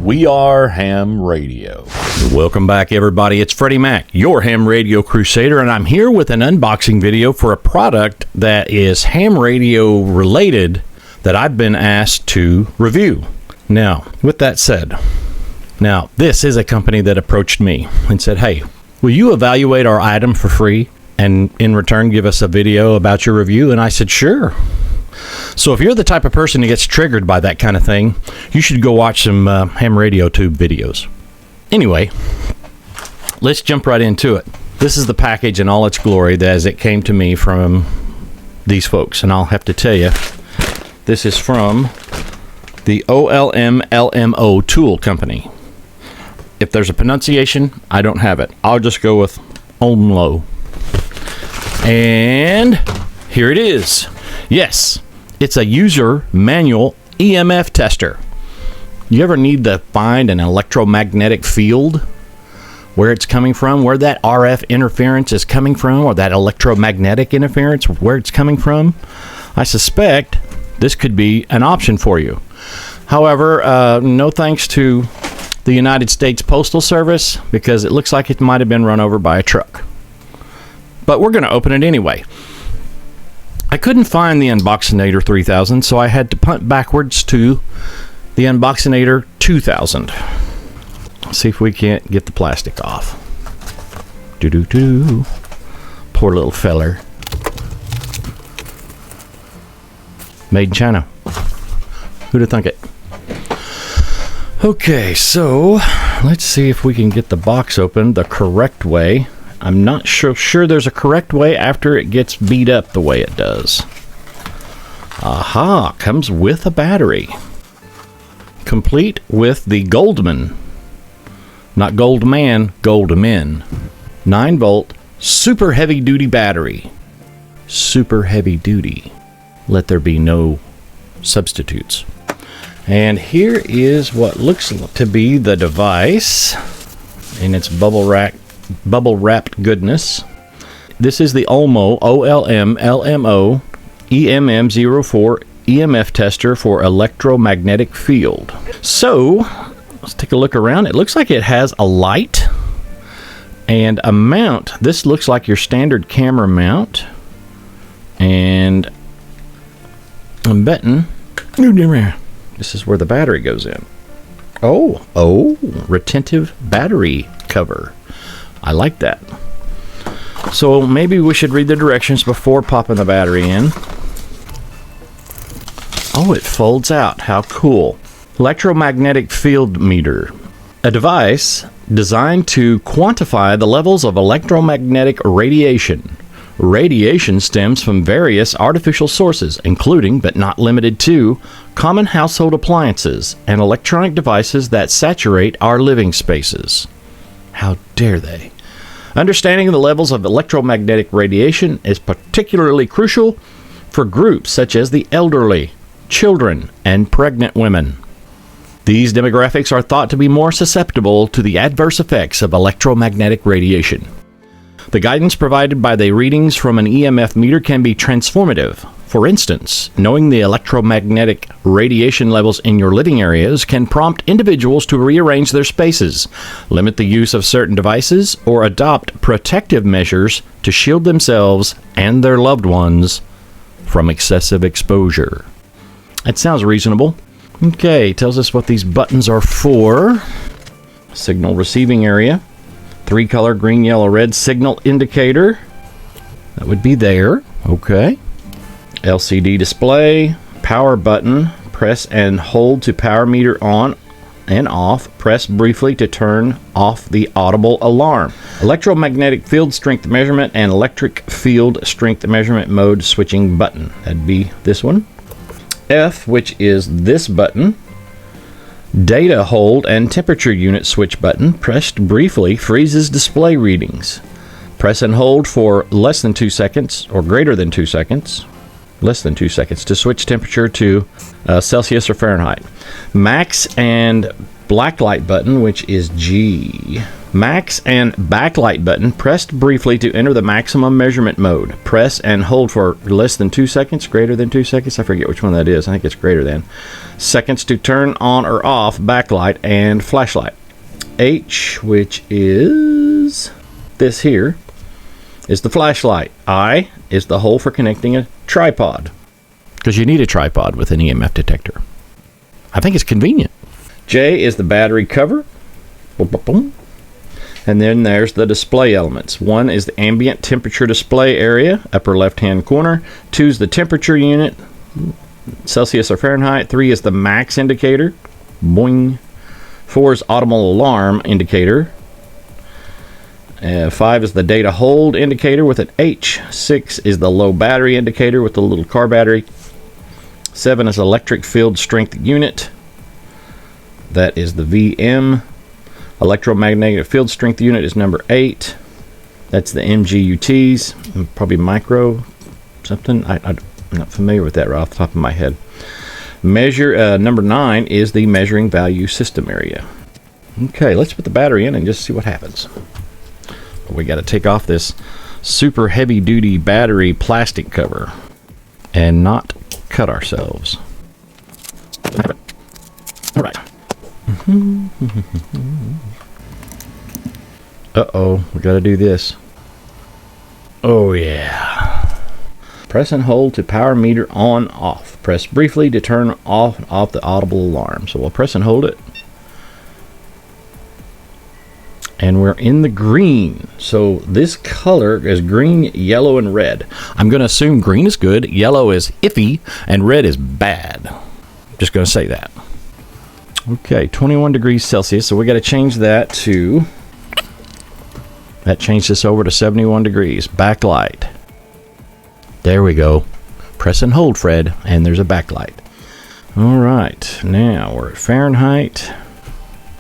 We are Ham Radio. Welcome back, everybody. It's Freddie Mac, your Ham Radio Crusader, and I'm here with an unboxing video for a product that is ham radio related that I've been asked to review. Now, with that said, this is a company that approached me and said, hey, will you evaluate our item for free and in return give us a video about your review? And I said, sure. So if you're the type of person who gets triggered by that kind of thing, you should go watch some ham radio tube videos. Anyway, let's jump right into it. This is the package in all its glory as it came to me from these folks. And I'll have to tell you, this is from the OLMLMO tool company. If there's a pronunciation, I don't have it. I'll just go with OLMLMO. And here it is. Yes, it's a user manual EMF tester. You ever need to find an electromagnetic field, where it's coming from, where that RF interference is coming from, or that electromagnetic interference, where it's coming from? I suspect this could be an option for you. However, no thanks to the United States Postal Service, because it looks like it might have been run over by a truck. But we're going to open it anyway. I couldn't find the Unboxinator 3000, so I had to punt backwards to the Unboxinator 2000. Let's see if we can't get the plastic off. Doo-doo-doo. Poor little feller. Made in China. Who'd have thunk it? Okay, so let's see if we can get the box open the correct way. I'm not sure there's a correct way after it gets beat up the way it does. Aha, comes with a battery. Complete with the Goldman. Not Goldman, Goldman. 9-volt, super heavy duty battery. Super heavy duty. Let there be no substitutes. And here is what looks to be the device in its bubble wrapped goodness. This is the OLMLMO EMM-04 EMF tester for electromagnetic field. So let's take a look around. It looks like it has a light and a mount. This looks like your standard camera mount, and I'm betting this is where the battery goes in. Oh, retentive battery cover. I like that. So maybe we should read the directions before popping the battery in. Oh, it folds out. How cool. Electromagnetic field meter. A device designed to quantify the levels of electromagnetic radiation. Radiation stems from various artificial sources, including, but not limited to, common household appliances and electronic devices that saturate our living spaces. How dare they? Understanding the levels of electromagnetic radiation is particularly crucial for groups such as the elderly, children, and pregnant women. These demographics are thought to be more susceptible to the adverse effects of electromagnetic radiation. The guidance provided by the readings from an EMF meter can be transformative. For instance, knowing the electromagnetic radiation levels in your living areas can prompt individuals to rearrange their spaces, limit the use of certain devices, or adopt protective measures to shield themselves and their loved ones from excessive exposure. That sounds reasonable. Okay, tells us what these buttons are for. Signal receiving area. 3-color green, yellow, red signal indicator. That would be there. Okay. LCD display. Power button. Press and hold to power meter on and off. Press briefly to turn off the audible alarm. Electromagnetic field strength measurement and electric field strength measurement mode switching button. That'd be this one. F, which is this button. Data hold and temperature unit switch button, pressed briefly, freezes display readings. Press and hold for less than 2 seconds or greater than 2 seconds. Less than 2 seconds to switch temperature to Celsius or Fahrenheit. Max and black light button, which is G. Max and backlight button pressed briefly to enter the maximum measurement mode. Press and hold for less than 2 seconds, greater than 2 seconds. I forget which one that is. I think it's greater than. Seconds to turn on or off backlight and flashlight. H, which is this here, is the flashlight. I is the hole for connecting a tripod, because you need a tripod with an EMF detector. I think it's convenient. J is the battery cover. Boom, boom, boom. And then there's the display elements. 1 is the ambient temperature display area, upper left-hand corner. 2 is the temperature unit, Celsius or Fahrenheit. 3 is the max indicator. Boing. 4 is audible alarm indicator. 5 is the data hold indicator with an H. 6 is the low battery indicator with the little car battery. 7 is electric field strength unit. That is the VM. Electromagnetic field strength unit is number 8. That's the MGUTs. Probably micro something. I'm not familiar with that right off the top of my head. Number 9 is the measuring value system area. Okay, let's put the battery in and just see what happens. We got to take off this super heavy duty battery plastic cover and not cut ourselves. All right. Uh-oh, we got to do this. Oh yeah. Press and hold to power meter on off. Press briefly to turn off the audible alarm. So we'll press and hold it. And we're in the green. So this color is green, yellow, and red. I'm going to assume green is good, yellow is iffy, and red is bad. Just going to say that. Okay, 21 degrees Celsius. So we got to change that to... That changed this over to 71 degrees. Backlight. There we go. Press and hold, Fred, and there's a backlight. All right, now we're at Fahrenheit.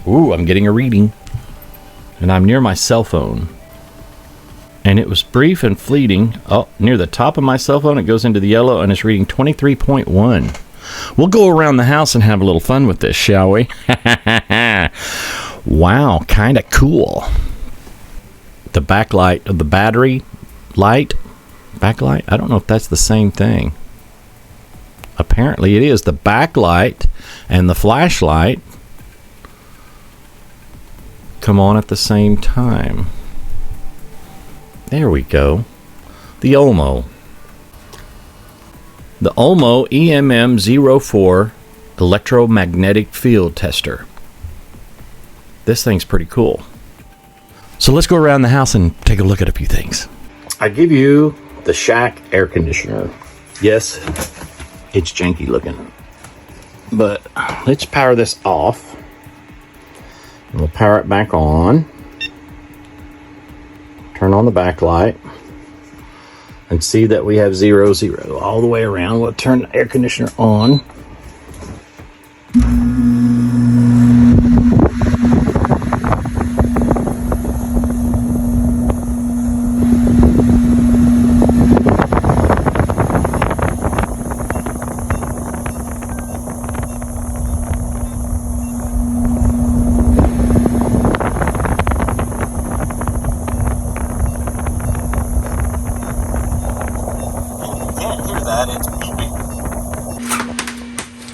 Ooh, I'm getting a reading. And I'm near my cell phone. And it was brief and fleeting. Oh, near the top of my cell phone, it goes into the yellow, and it's reading 23.1. We'll go around the house and have a little fun with this, shall we? Wow, kind of cool. The backlight of the battery light. Backlight? I don't know if that's the same thing. Apparently it is. The backlight and the flashlight come on at the same time. There we go. The OLMLMO. The OLMLMO EMM-04 electromagnetic field tester. This thing's pretty cool. So let's go around the house and take a look at a few things. I give you the shack air conditioner. Yes, it's janky looking. But let's power this off. We'll power it back on. Turn on the backlight. And see that we have 0, 0 all the way around. We'll turn the air conditioner on.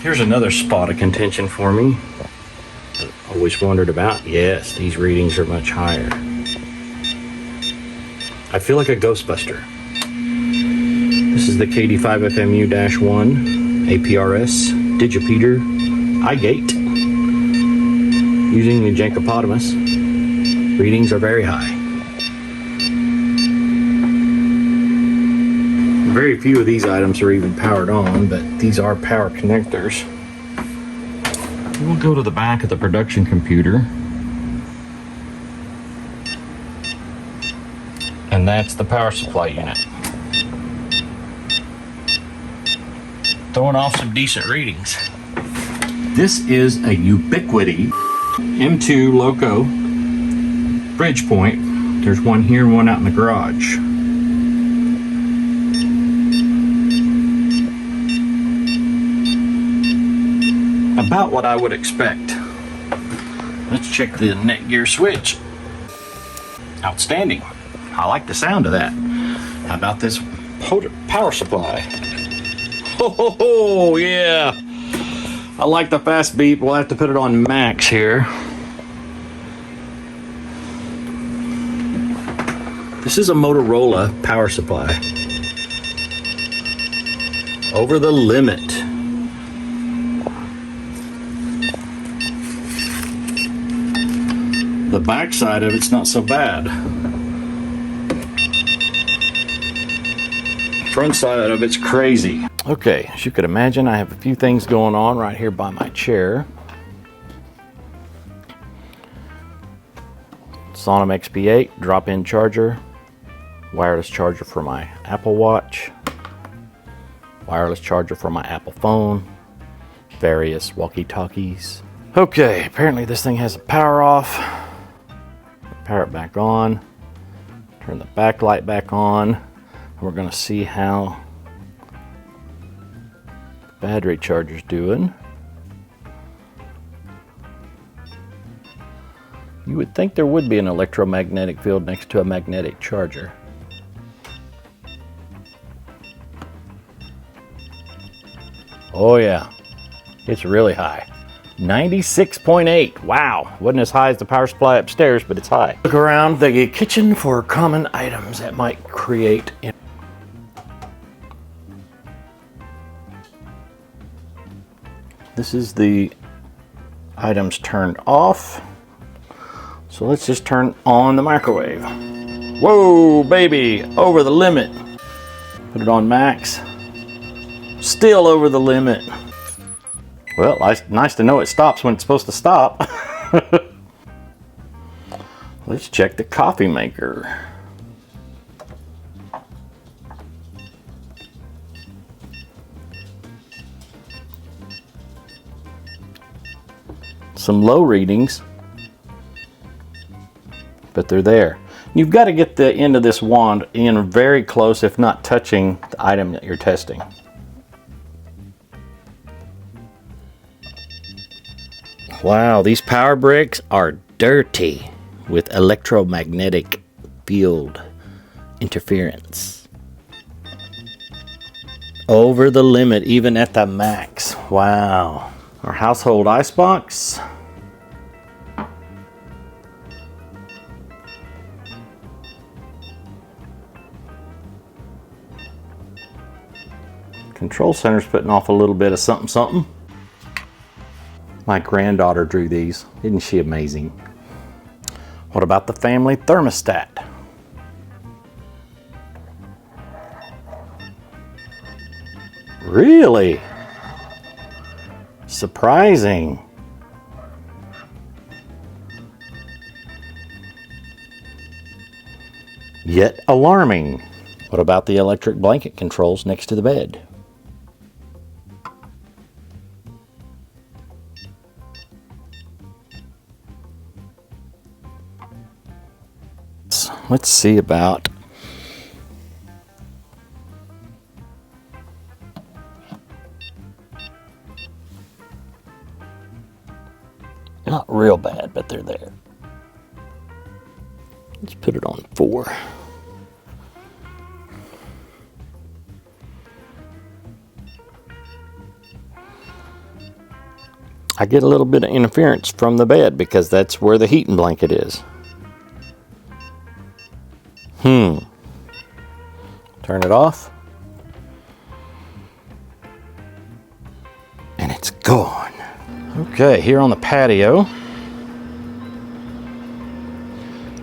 Here's another spot of contention for me. Always wondered about. Yes, these readings are much higher. I feel like a Ghostbuster. This is the KD5FMU-1 APRS Digipeater iGate using the Jankopotamus. Readings are very high. Very few of these items are even powered on, but these are power connectors. We'll go to the back of the production computer. And that's the power supply unit. Throwing off some decent readings. This is a Ubiquity M2 Loco bridge point. There's one here and one out in the garage. About what I would expect. Let's check the Netgear switch. Outstanding. I like the sound of that. How about this power supply? Oh, yeah. I like the fast beep. We'll have to put it on max here. This is a Motorola power supply. Over the limit. The back side of it's not so bad. Front side of it's crazy. Okay, as you could imagine, I have a few things going on right here by my chair. Sonim XP8 drop-in charger, wireless charger for my Apple Watch, wireless charger for my Apple phone, various walkie-talkies. Okay, apparently this thing has a power off. Power it back on, turn the backlight back on, and we're going to see how the battery charger's doing. You would think there would be an electromagnetic field next to a magnetic charger. Oh yeah, it's really high. 96.8. Wow, wasn't as high as the power supply upstairs, but it's high. Look around the kitchen for common items that might create. This is the items turned off. So let's just turn on the microwave. Whoa, baby, over the limit. Put it on max. Still over the limit. Well, nice to know it stops when it's supposed to stop. Let's check the coffee maker. Some low readings, but they're there. You've got to get the end of this wand in very close, if not touching the item that you're testing. Wow, these power bricks are dirty with electromagnetic field interference. Over the limit, even at the max. Wow. Our household icebox. Control center's putting off a little bit of something something. My granddaughter drew these. Isn't she amazing? What about the family thermostat? Really? Surprising. Yet alarming. What about the electric blanket controls next to the bed? Let's see about not real bad, but they're there. Let's put it on 4. I get a little bit of interference from the bed because that's where the heating blanket is. Turn it off. And it's gone. Okay, here on the patio.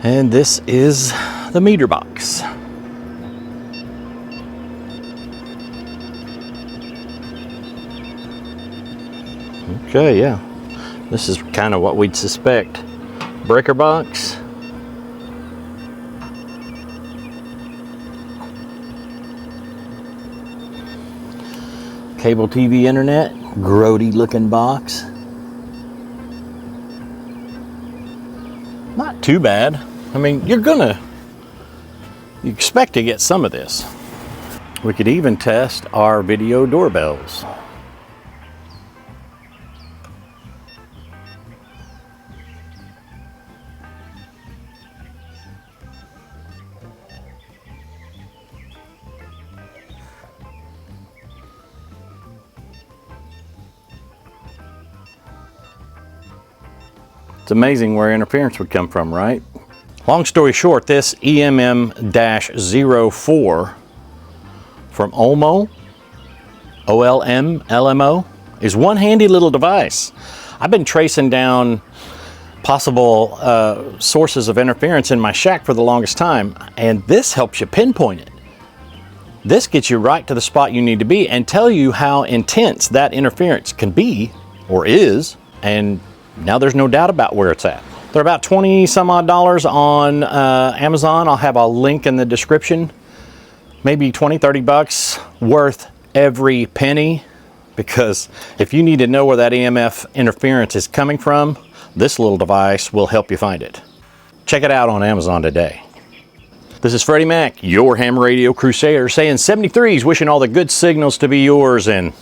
And this is the meter box. Okay, yeah. This is kind of what we'd suspect. Breaker box. Cable TV internet, grody looking box. Not too bad. I mean, you expect to get some of this. We could even test our video doorbells. It's amazing where interference would come from, right? Long story short, this EMM-04 from OLMLMO, OLMLMO, is one handy little device. I've been tracing down possible sources of interference in my shack for the longest time, and this helps you pinpoint it. This gets you right to the spot you need to be and tell you how intense that interference can be or is, and now there's no doubt about where it's at. They're about 20 some odd dollars on Amazon. I'll have a link in the description. Maybe 20, 30 bucks, worth every penny, because if you need to know where that EMF interference is coming from, this little device will help you find it. Check it out on Amazon today. This is Freddie Mac, your ham radio crusader, saying 73's wishing all the good signals to be yours, and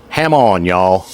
ham on, y'all.